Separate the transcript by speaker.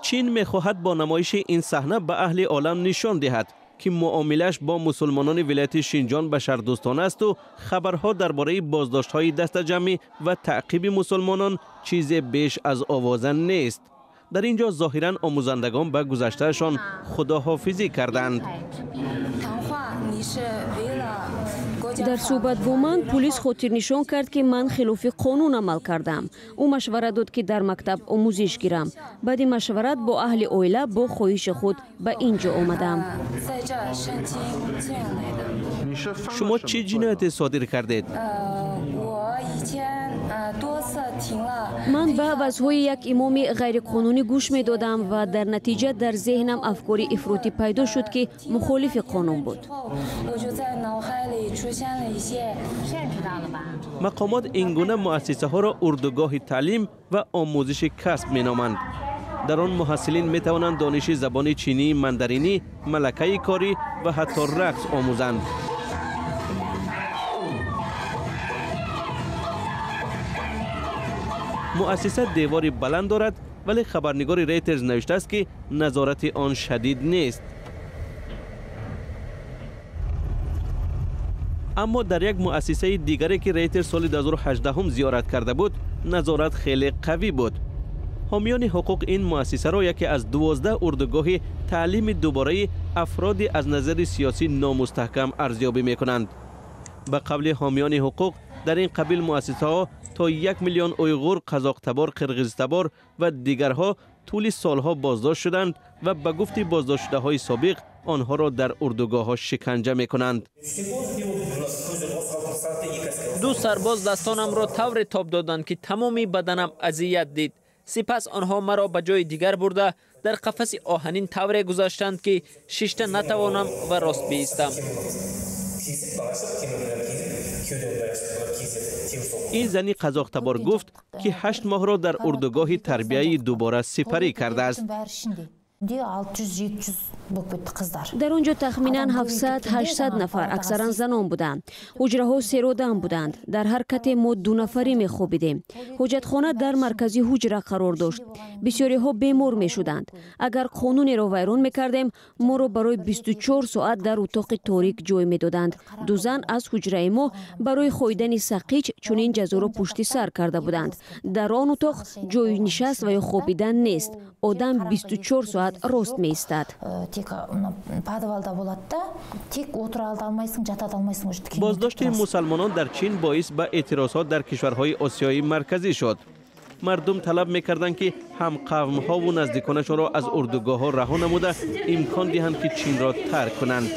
Speaker 1: چین می‌خواهد با نمایش این صحنه به اهل عالم نشان دهد که معاملش با مسلمانان ولایت شینجان بشردوستانه است و خبرها درباره بازداشت‌های دست جمعی و تعقیب مسلمانان چیز بیش از آوازه نیست. در اینجا ظاهراً آموزندگان به گذشتهشان خداحافظی کردند.
Speaker 2: در صحبت با من پلیس خاطر نشان کرد که من خلاف قانون عمل کردم. او مشورت داد که در مکتب آموزش گیرم. بعد مشورت با اهل عائله با خواهش خود به اینجا آمدم.
Speaker 1: شما چه جنایتی صادر کردید؟
Speaker 2: من به وعظهای یک امام غیرقانونی گوش می دادم و در نتیجه در ذهنم افکاری افراطی پیدا شد که مخالف قانون بود.
Speaker 1: مقامات اینگونه مؤسسه ها را اردوگاه تعلیم و آموزش کسب می نامند. در آن محصلین می توانند دانش زبان چینی، ماندارینی، ملکه کاری و حتی رقص آموزند. مؤسسه دیواری بلند دارد ولی خبرنگار ریترز نوشته است که نظارت آن شدید نیست. اما در یک مؤسسه دیگری که ریترز سال 2018 هم زیارت کرده بود، نظارت خیلی قوی بود. حامیان حقوق این مؤسسه را یکی از 12 اردوگاه تعلیم دوباره افرادی از نظر سیاسی نامستحکم ارزیابی می کنند. به قول حامیان حقوق در این قبیل مؤسسه ها تا 1 میلیون اویغور، قزاق‌تبار، قرغیزتبار و دیگرها طول سالها بازداشت شدند و به گفت بازداشت شده های سابق آنها را در اردوگاه ها شکنجه می کنند.
Speaker 3: 2 سرباز دستانم را طور تاب دادند که تمامی بدنم اذیت دید. سپس آنها مرا به جای دیگر برده در قفس آهنین طور گذاشتند که شیشته نتوانم و راست بایستم.
Speaker 1: این زنی قزاق‌تبار گفت که 8 ماه را در اردوگاه تربیه دوباره سپری کرده است.
Speaker 2: در آنجا تخمینا 700-800 نفر اکثرا زنان بودند. حجره ها سیرودان بودند. در هر کت ما 2 نفری می خوابیدیم. حجتخانه در مرکزی حجره قرار داشت. بسیاری ها بیمار می شدند. اگر قانون را ویران می کردیم ما را برای 24 ساعت در اتاق تاریک جای می دادند. 2 زن از حجره ما برای خویدن سقیچ چنین جزا را پشت سر کرده بودند. در آن اتاق جای نشست و یا خوابیدن نیست. آدم 24 ساعت راست می ایستد.
Speaker 1: بازداشت مسلمانان در چین باعث به اعتراضات در کشورهای آسیای مرکزی شد. مردم طلب می‌کردند که هم قوم‌ها و نزدیکانشان را از اردوگاه‌ها رها نموده امکان دهند که چین را ترک کنند.